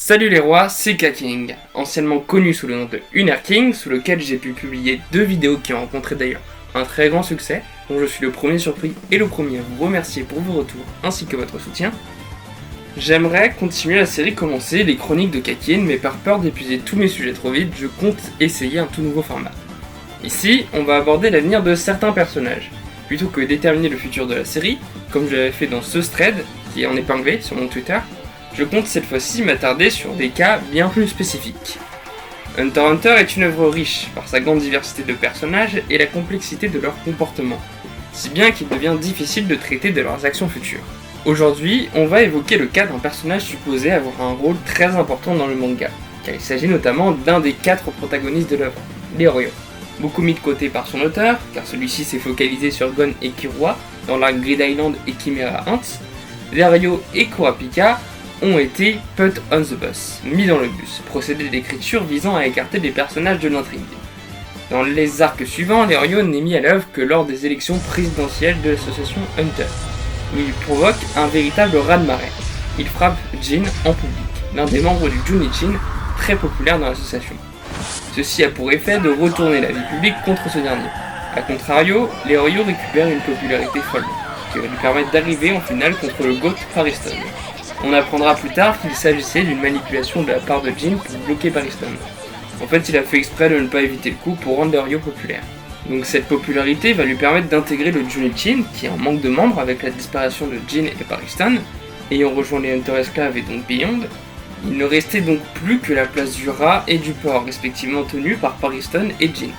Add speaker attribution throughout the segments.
Speaker 1: Salut les rois, c'est Kaking, anciennement connu sous le nom de Unerking, sous lequel j'ai pu publier 2 vidéos qui ont rencontré d'ailleurs un très grand succès, dont je suis le premier surpris et le premier à vous remercier pour vos retours ainsi que votre soutien. J'aimerais continuer la série commencée, les chroniques de Kaking, mais par peur d'épuiser tous mes sujets trop vite, je compte essayer un tout nouveau format. Ici, on va aborder l'avenir de certains personnages, plutôt que déterminer le futur de la série, comme je l'avais fait dans ce thread, qui est en épinglé sur mon Twitter. Je compte cette fois-ci m'attarder sur des cas bien plus spécifiques. Hunter x Hunter est une œuvre riche par sa grande diversité de personnages et la complexité de leur comportement, si bien qu'il devient difficile de traiter de leurs actions futures. Aujourd'hui, on va évoquer le cas d'un personnage supposé avoir un rôle très important dans le manga, car il s'agit notamment d'un des 4 protagonistes de l'œuvre, Leorio. Beaucoup mis de côté par son auteur, car celui-ci s'est focalisé sur Gon et Killua dans l'arc Grid Island et Chimera Ant, Leorio et Kurapika ont été put on the bus, mis dans le bus, procédé d'écriture visant à écarter les personnages de l'intrigue. Dans les arcs suivants, Leorio n'est mis à l'œuvre que lors des élections présidentielles de l'association Hunter, où il provoque un véritable raz-de-marée. Il frappe Jin en public, l'un des membres du Junichin, très populaire dans l'association. Ceci a pour effet de retourner la vie publique contre ce dernier. A contrario, Leorio récupère une popularité folle, qui va lui permettre d'arriver en finale contre le GOAT Pariston. On apprendra plus tard qu'il s'agissait d'une manipulation de la part de Jin pour bloquer Pariston. En fait, il a fait exprès de ne pas éviter le coup pour rendre Leorio populaire. Donc cette popularité va lui permettre d'intégrer le Junichin, qui est en manque de membres avec la disparition de Jin et Pariston, ayant rejoint les Hunter esclaves et donc Beyond. Il ne restait donc plus que la place du rat et du porc, respectivement tenus par Pariston et Jin.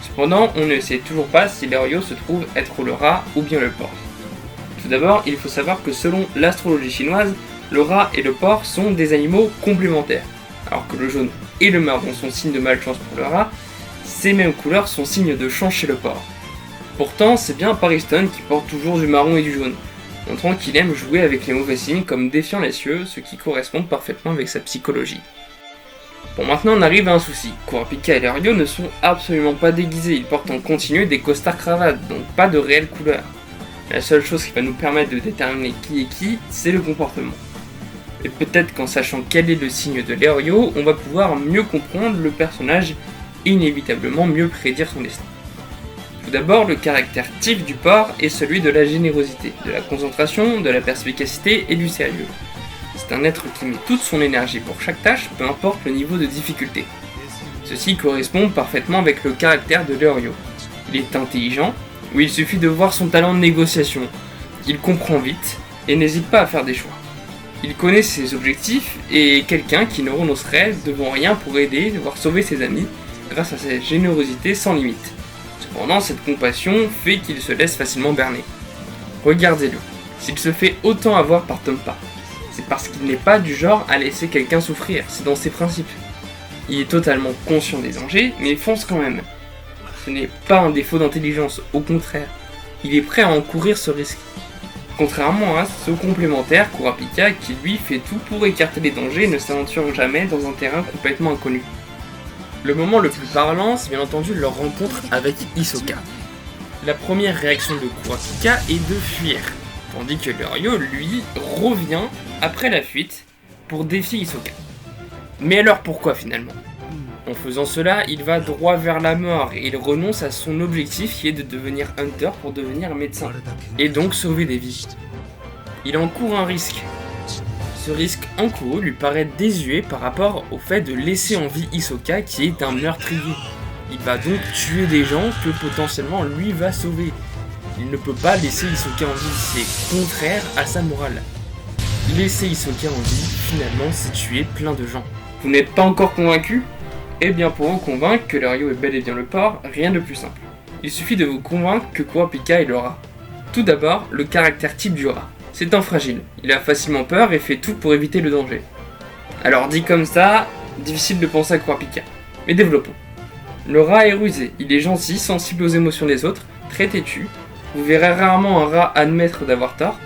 Speaker 1: Cependant, on ne sait toujours pas si Leorio se trouve être le rat ou bien le porc. Tout d'abord, il faut savoir que selon l'astrologie chinoise, le rat et le porc sont des animaux complémentaires. Alors que le jaune et le marron sont signes de malchance pour le rat, ces mêmes couleurs sont signes de chance chez le porc. Pourtant, c'est bien Pariston qui porte toujours du marron et du jaune, montrant qu'il aime jouer avec les mauvais signes comme défiant les cieux, ce qui correspond parfaitement avec sa psychologie. Bon, maintenant on arrive à un souci. Kurapika et Leorio ne sont absolument pas déguisés, ils portent en continu des costards cravates, donc pas de réelle couleur. La seule chose qui va nous permettre de déterminer qui est qui, c'est le comportement. Et peut-être qu'en sachant quel est le signe de Leorio, on va pouvoir mieux comprendre le personnage et inévitablement mieux prédire son destin. Tout d'abord, le caractère type du porc est celui de la générosité, de la concentration, de la perspicacité et du sérieux. C'est un être qui met toute son énergie pour chaque tâche, peu importe le niveau de difficulté. Ceci correspond parfaitement avec le caractère de Leorio. Il est intelligent, où il suffit de voir son talent de négociation. Il comprend vite et n'hésite pas à faire des choix. Il connaît ses objectifs et est quelqu'un qui ne renoncerait devant rien pour aider, voire sauver ses amis, grâce à sa générosité sans limite. Cependant, cette compassion fait qu'il se laisse facilement berner. Regardez-le, s'il se fait autant avoir par Tompa, c'est parce qu'il n'est pas du genre à laisser quelqu'un souffrir, c'est dans ses principes. Il est totalement conscient des dangers, mais il fonce quand même. Ce n'est pas un défaut d'intelligence, au contraire, il est prêt à encourir ce risque. Contrairement à ce complémentaire, Kurapika, qui lui fait tout pour écarter les dangers et ne s'aventure jamais dans un terrain complètement inconnu. Le moment le plus parlant, c'est bien entendu leur rencontre avec Hisoka. La première réaction de Kurapika est de fuir, tandis que Leorio, lui, revient après la fuite pour défier Hisoka. Mais alors pourquoi finalement ? En faisant cela, il va droit vers la mort et il renonce à son objectif qui est de devenir Hunter pour devenir médecin, et donc sauver des vies. Il encourt un risque. Ce risque encouru lui paraît désuet par rapport au fait de laisser en vie Hisoka qui est un meurtrier. Il va donc tuer des gens que potentiellement lui va sauver. Il ne peut pas laisser Hisoka en vie, c'est contraire à sa morale. Laisser Hisoka en vie, finalement, c'est tuer plein de gens. Vous n'êtes pas encore convaincu ? Eh bien pour vous convaincre que Leorio est bel et bien le porc, rien de plus simple. Il suffit de vous convaincre que Kurapika est le rat. Tout d'abord, le caractère type du rat. C'est un fragile, il a facilement peur et fait tout pour éviter le danger. Alors dit comme ça, difficile de penser à Kurapika. Mais développons. Le rat est rusé, il est gentil, sensible aux émotions des autres, très têtu. Vous verrez rarement un rat admettre d'avoir tort.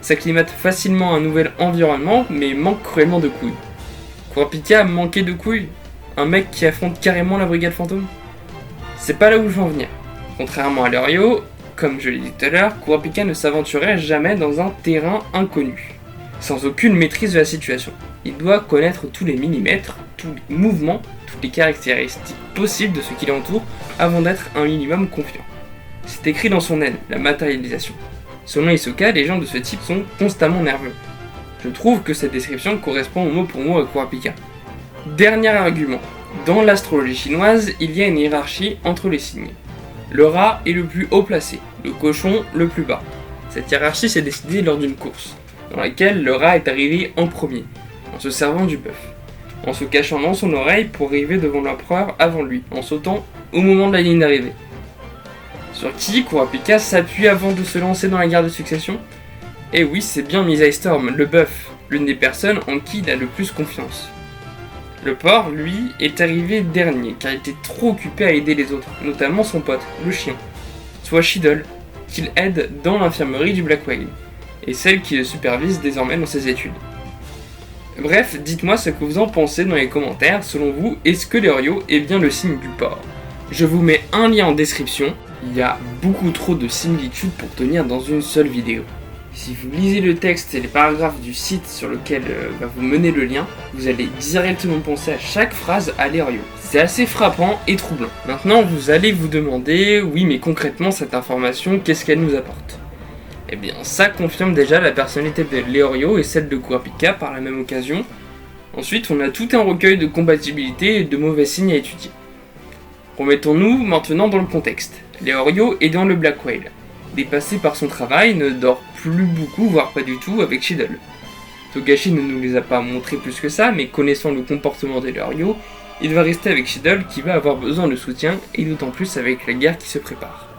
Speaker 1: S'acclimate facilement à un nouvel environnement, mais manque cruellement de couilles. Kurapika manquait de couilles ? Un mec qui affronte carrément la brigade fantôme ? C'est pas là où je veux en venir. Contrairement à Leorio, comme je l'ai dit tout à l'heure, Kurapika ne s'aventurait jamais dans un terrain inconnu. sans aucune maîtrise de la situation. Il doit connaître tous les millimètres, tous les mouvements, toutes les caractéristiques possibles de ce qui l'entoure avant d'être un minimum confiant. C'est écrit dans son aide, la matérialisation. Selon Hisoka, les gens de ce type sont constamment nerveux. Je trouve que cette description correspond mot pour mot à Kurapika. Dernier argument. Dans l'astrologie chinoise, il y a une hiérarchie entre les signes. Le rat est le plus haut placé, le cochon le plus bas. Cette hiérarchie s'est décidée lors d'une course, dans laquelle le rat est arrivé en premier, en se servant du bœuf, en se cachant dans son oreille pour arriver devant l'empereur avant lui, en sautant au moment de la ligne d'arrivée. Sur qui Kurapika s'appuie avant de se lancer dans la guerre de succession? Eh oui, c'est bien Misai Storm, le bœuf, l'une des personnes en qui il a le plus confiance. Le porc, lui, est arrivé dernier, car il était trop occupé à aider les autres, notamment son pote, le chien, soit Shidol, qu'il aide dans l'infirmerie du Black Whale, et celle qui le supervise désormais dans ses études. Bref, dites-moi ce que vous en pensez dans les commentaires. Selon vous, est-ce que l'Oryo est bien le signe du porc? Je vous mets un lien en description. Il y a beaucoup trop de similitudes pour tenir dans une seule vidéo. Si vous lisez le texte et les paragraphes du site sur lequel va vous mener le lien, vous allez directement penser à chaque phrase à l'Oryo. C'est assez frappant et troublant. Maintenant, vous allez vous demander, oui mais concrètement cette information, qu'est-ce qu'elle nous apporte? Eh bien, ça confirme déjà la personnalité de l'Oryo et celle de Kurapika par la même occasion. Ensuite, on a tout un recueil de compatibilité et de mauvais signes à étudier. Remettons-nous maintenant dans le contexte. L'Oryo est dans le Black Whale. Dépassé par son travail, ne dort plus beaucoup, voire pas du tout, avec Shidol. Togashi ne nous les a pas montrés plus que ça, mais connaissant le comportement de l'Oryo, il va rester avec Shidol qui va avoir besoin de soutien, et d'autant plus avec la guerre qui se prépare.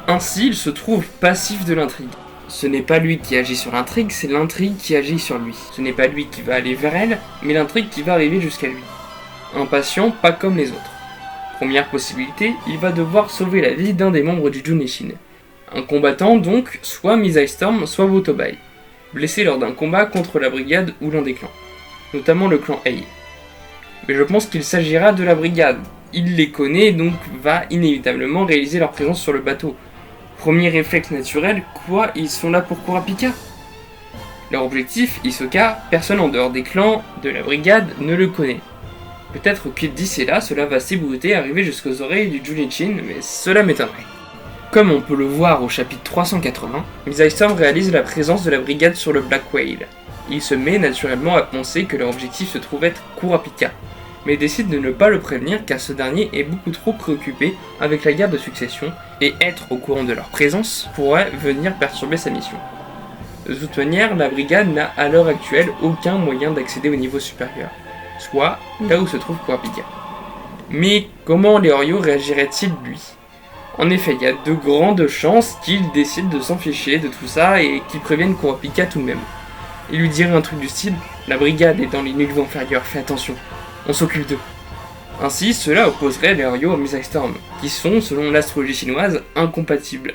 Speaker 1: Ainsi, il se trouve passif de l'intrigue. Ce n'est pas lui qui agit sur l'intrigue, c'est l'intrigue qui agit sur lui. Ce n'est pas lui qui va aller vers elle, mais l'intrigue qui va arriver jusqu'à lui. Impatient, pas comme les autres. Première possibilité, il va devoir sauver la vie d'un des membres du Junishin. Un combattant donc, soit Misai Storm, soit Wotobai, blessé lors d'un combat contre la brigade ou l'un des clans, notamment le clan Ei. Mais je pense qu'il s'agira de la brigade. Il les connaît et donc va inévitablement réaliser leur présence sur le bateau. Premier réflexe naturel, quoi, ils sont là pour Kurapika? Leur objectif, Hisoka, personne en dehors des clans de la brigade ne le connaît. Peut-être que d'ici là, cela va s'ébruiter et arriver jusqu'aux oreilles du Junishin, mais cela m'étonnerait. Comme on peut le voir au chapitre 380, Misai Storm réalise la présence de la brigade sur le Black Whale. Il se met naturellement à penser que leur objectif se trouve être Kurapika, mais décide de ne pas le prévenir car ce dernier est beaucoup trop préoccupé avec la guerre de succession et être au courant de leur présence pourrait venir perturber sa mission. De toute manière, la brigade n'a à l'heure actuelle aucun moyen d'accéder au niveau supérieur, soit là où se trouve Kurapika. Mais comment l'Oryo réagirait-il lui? En effet, il y a de grandes chances qu'il décide de s'en ficher de tout ça et qu'il prévienne Kurapika tout de même. Il lui dirait un truc du style « La brigade est dans les niveaux inférieurs, fais attention, on s'occupe d'eux ». Ainsi, cela opposerait l'Oryo à Misai Storm, qui sont, selon l'astrologie chinoise, incompatibles.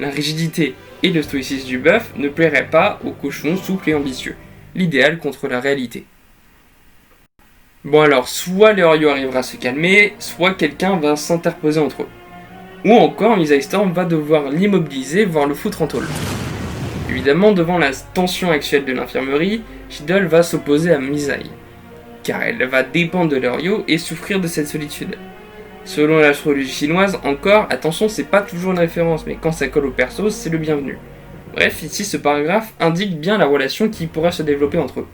Speaker 1: La rigidité et le stoïcisme du bœuf ne plairaient pas aux cochons souples et ambitieux, l'idéal contre la réalité. Bon alors, soit l'Oryo arrivera à se calmer, soit quelqu'un va s'interposer entre eux. Ou encore, Misai Storm va devoir l'immobiliser, voire le foutre en tôle. Évidemment, devant la tension actuelle de l'infirmerie, Shidol va s'opposer à Misai, car elle va dépendre de l'Oryo et souffrir de cette solitude. Selon l'astrologie chinoise, encore, attention, c'est pas toujours une référence, mais quand ça colle au perso, c'est le bienvenu. Bref, ici ce paragraphe indique bien la relation qui pourrait se développer entre eux.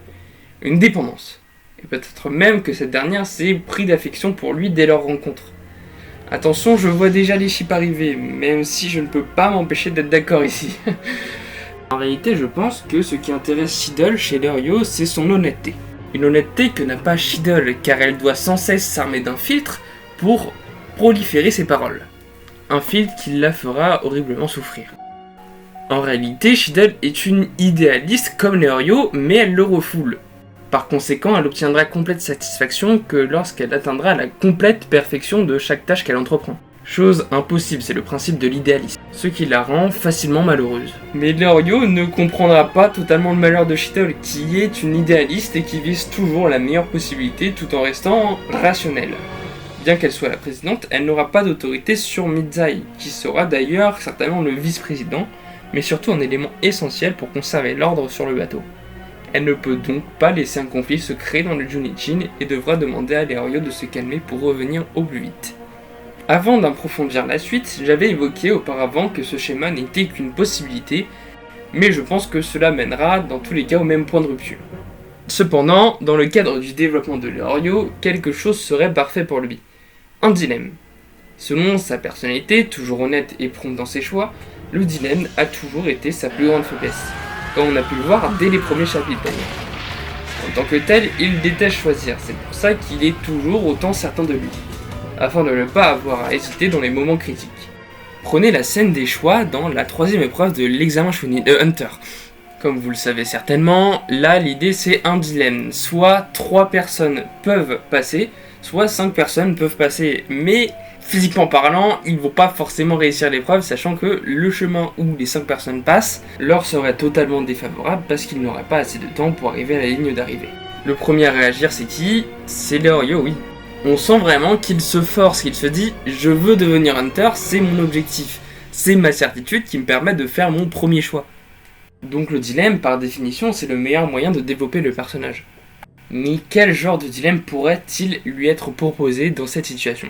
Speaker 1: Une dépendance. Et peut-être même que cette dernière s'est pris d'affection pour lui dès leur rencontre. Attention, je vois déjà les chips arriver, même si je ne peux pas m'empêcher d'être d'accord ici. En réalité, je pense que ce qui intéresse Shidol chez l'Oryo, c'est son honnêteté. Une honnêteté que n'a pas Shidol, car elle doit sans cesse s'armer d'un filtre pour proliférer ses paroles. Un filtre qui la fera horriblement souffrir. En réalité, Shidol est une idéaliste comme l'Oryo, mais elle le refoule. Par conséquent, elle obtiendra complète satisfaction que lorsqu'elle atteindra la complète perfection de chaque tâche qu'elle entreprend. Chose impossible, c'est le principe de l'idéalisme, ce qui la rend facilement malheureuse. Mais l'Oryo ne comprendra pas totalement le malheur de Shidol, qui est une idéaliste et qui vise toujours la meilleure possibilité tout en restant rationnelle. Bien qu'elle soit la présidente, elle n'aura pas d'autorité sur Misai, qui sera d'ailleurs certainement le vice-président, mais surtout un élément essentiel pour conserver l'ordre sur le bateau. Elle ne peut donc pas laisser un conflit se créer dans le Junichin et devra demander à Leorio de se calmer pour revenir au plus vite. Avant d'approfondir la suite, j'avais évoqué auparavant que ce schéma n'était qu'une possibilité, mais je pense que cela mènera dans tous les cas au même point de rupture. Cependant, dans le cadre du développement de Leorio, quelque chose serait parfait pour lui. Un dilemme. Selon sa personnalité, toujours honnête et prompte dans ses choix, le dilemme a toujours été sa plus grande faiblesse, comme on a pu le voir dès les premiers chapitres d'ailleurs. En tant que tel, il déteste choisir, c'est pour ça qu'il est toujours autant certain de lui, afin de ne pas avoir à hésiter dans les moments critiques. Prenez la scène des choix dans la 3e épreuve de l'examen Chunin Hunter. Comme vous le savez certainement, là l'idée c'est un dilemme, soit 3 personnes peuvent passer, soit 5 personnes peuvent passer, mais physiquement parlant, ils ne vont pas forcément réussir l'épreuve, sachant que le chemin où les 5 personnes passent leur serait totalement défavorable parce qu'ils n'auraient pas assez de temps pour arriver à la ligne d'arrivée. Le premier à réagir c'est qui ? C'est Leorio, oui. On sent vraiment qu'il se force, qu'il se dit « je veux devenir Hunter, c'est mon objectif, c'est ma certitude qui me permet de faire mon premier choix ». Donc le dilemme, par définition, c'est le meilleur moyen de développer le personnage. Mais quel genre de dilemme pourrait-il lui être proposé dans cette situation ?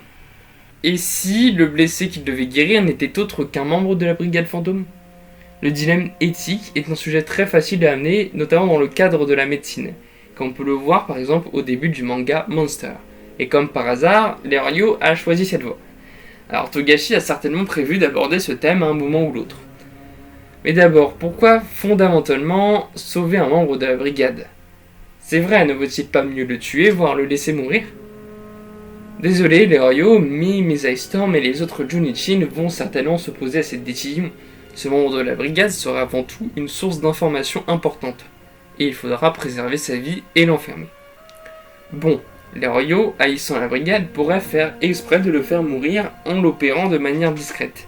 Speaker 1: Et si le blessé qu'il devait guérir n'était autre qu'un membre de la brigade fantôme ? Le dilemme éthique est un sujet très facile à amener, notamment dans le cadre de la médecine, comme on peut le voir par exemple au début du manga Monster. Et comme par hasard, Leorio a choisi cette voie. Alors Togashi a certainement prévu d'aborder ce thème à un moment ou l'autre. Mais d'abord, pourquoi fondamentalement sauver un membre de la brigade ? C'est vrai, ne vaut-il pas mieux le tuer, voire le laisser mourir ? Désolé Leorio, mais Ice Storm et les autres Junichin vont certainement s'opposer à cette décision. Ce membre de la brigade sera avant tout une source d'informations importante, et il faudra préserver sa vie et l'enfermer. Bon, Leorio, haïssant la brigade, pourrait faire exprès de le faire mourir en l'opérant de manière discrète.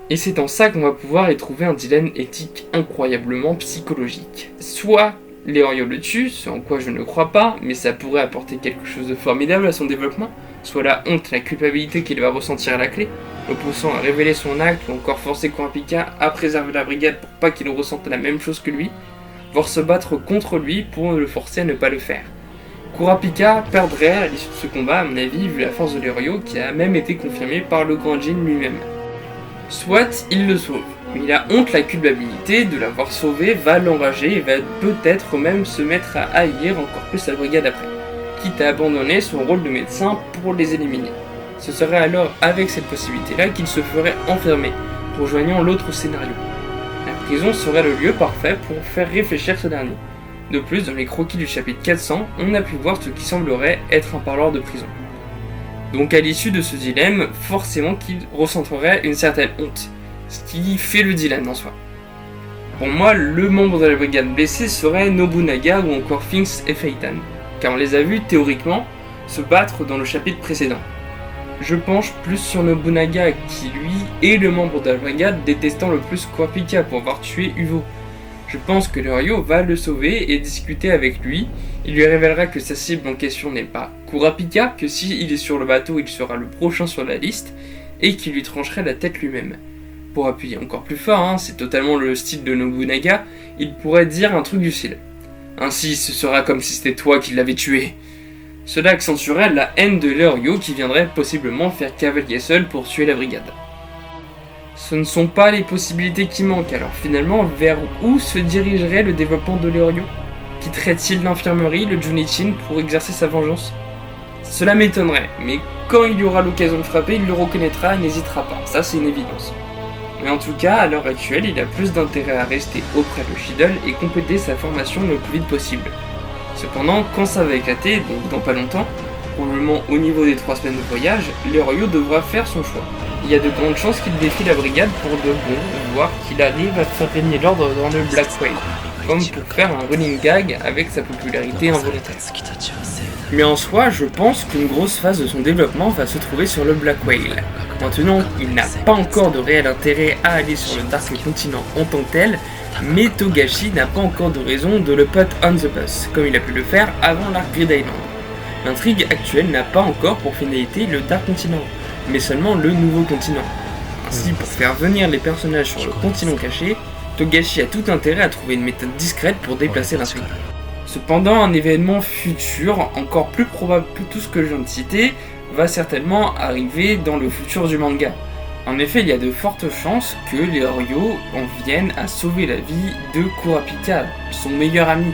Speaker 1: Et c'est en ça qu'on va pouvoir y trouver un dilemme éthique incroyablement psychologique. Soit Leorio le tue, ce en quoi je ne crois pas, mais ça pourrait apporter quelque chose de formidable à son développement, soit la honte, la culpabilité qu'il va ressentir à la clé, le poussant à révéler son acte ou encore forcer Kurapika à préserver la brigade pour pas qu'il ressente la même chose que lui, voire se battre contre lui pour le forcer à ne pas le faire. Kurapika perdrait à l'issue de ce combat, à mon avis, vu la force de Leorio qui a même été confirmée par le Grand Jin lui-même. Soit il le sauve, mais la honte, la culpabilité de l'avoir sauvé va l'enrager et va peut-être même se mettre à haïr encore plus la brigade après, quitte à abandonner son rôle de médecin pour les éliminer. Ce serait alors avec cette possibilité-là qu'il se ferait enfermer, rejoignant l'autre scénario. La prison serait le lieu parfait pour faire réfléchir ce dernier. De plus, dans les croquis du chapitre 400, on a pu voir ce qui semblerait être un parloir de prison. Donc à l'issue de ce dilemme, forcément qu'il ressentirait une certaine honte, ce qui fait le dilemme en soi. Pour moi, le membre de la brigade blessé serait Nobunaga ou encore Finks et Feitan, car on les a vus théoriquement se battre dans le chapitre précédent. Je penche plus sur Nobunaga qui lui est le membre de la brigade détestant le plus Kurapika pour avoir tué Uvo. Je pense que Leorio va le sauver et discuter avec lui. Il lui révélera que sa cible en question n'est pas Kurapika, que s'il est sur le bateau, il sera le prochain sur la liste, et qu'il lui trancherait la tête lui-même. Pour appuyer encore plus fort, c'est totalement le style de Nobunaga, il pourrait dire un truc du style. Ainsi, ce sera comme si c'était toi qui l'avais tué. Cela accentuerait la haine de Leorio qui viendrait possiblement faire cavalier seul pour tuer la brigade. Ce ne sont pas les possibilités qui manquent, alors finalement, vers où se dirigerait le développement de Leorio ? Quitterait-il l'infirmerie, le Junichin, pour exercer sa vengeance ? Cela m'étonnerait, mais quand il y aura l'occasion de frapper, il le reconnaîtra et n'hésitera pas, ça c'est une évidence. Mais en tout cas, à l'heure actuelle, il a plus d'intérêt à rester auprès de Shidle et compléter sa formation le plus vite possible. Cependant, quand ça va éclater, donc dans pas longtemps, probablement au niveau des 3 semaines de voyage, Leorio devra faire son choix. Il y a de grandes chances qu'il défie la brigade pour de bon, voire qu'il arrive à faire régner l'ordre dans le Black Whale, comme pour faire un running gag avec sa popularité involontaire. Mais en soi, je pense qu'une grosse phase de son développement va se trouver sur le Black Whale. Maintenant, il n'a pas encore de réel intérêt à aller sur le Dark Continent en tant que tel, mais Togashi n'a pas encore de raison de le put on the bus, comme il a pu le faire avant l'arc Grid Island. L'intrigue actuelle n'a pas encore pour finalité le Dark Continent, mais seulement le nouveau continent. Ainsi, pour faire venir les personnages sur le continent caché, Togashi a tout intérêt à trouver une méthode discrète pour déplacer l'intrigue. Cependant, un événement futur, encore plus probable que tout ce que je viens de citer, va certainement arriver dans le futur du manga. En effet, il y a de fortes chances que les Ryo en viennent à sauver la vie de Kurapika, son meilleur ami.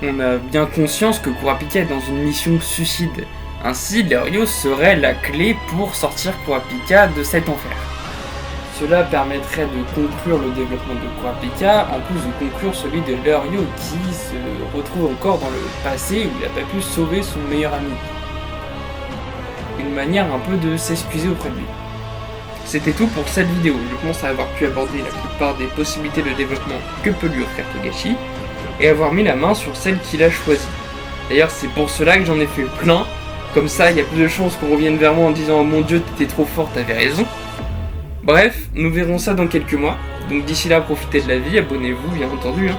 Speaker 1: On a bien conscience que Kurapika est dans une mission suicide. Ainsi, les Ryo seraient la clé pour sortir Kurapika de cet enfer. Cela permettrait de conclure le développement de Kurapika, en plus de conclure celui de Leuryo qui se retrouve encore dans le passé où il n'a pas pu sauver son meilleur ami. Une manière un peu de s'excuser auprès de lui. C'était tout pour cette vidéo, je pense avoir pu aborder la plupart des possibilités de développement que peut lui offrir Togashi, et avoir mis la main sur celle qu'il a choisie. D'ailleurs c'est pour cela que j'en ai fait plein, comme ça il y a plus de chances qu'on revienne vers moi en disant « Oh mon dieu, t'étais trop fort, t'avais raison ». Bref, nous verrons ça dans quelques mois, donc d'ici là profitez de la vie, abonnez-vous bien entendu,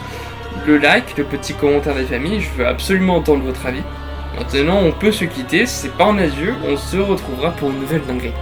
Speaker 1: le like, le petit commentaire des familles, je veux absolument entendre votre avis. Maintenant on peut se quitter, c'est pas en adieu, on se retrouvera pour une nouvelle dinguerie.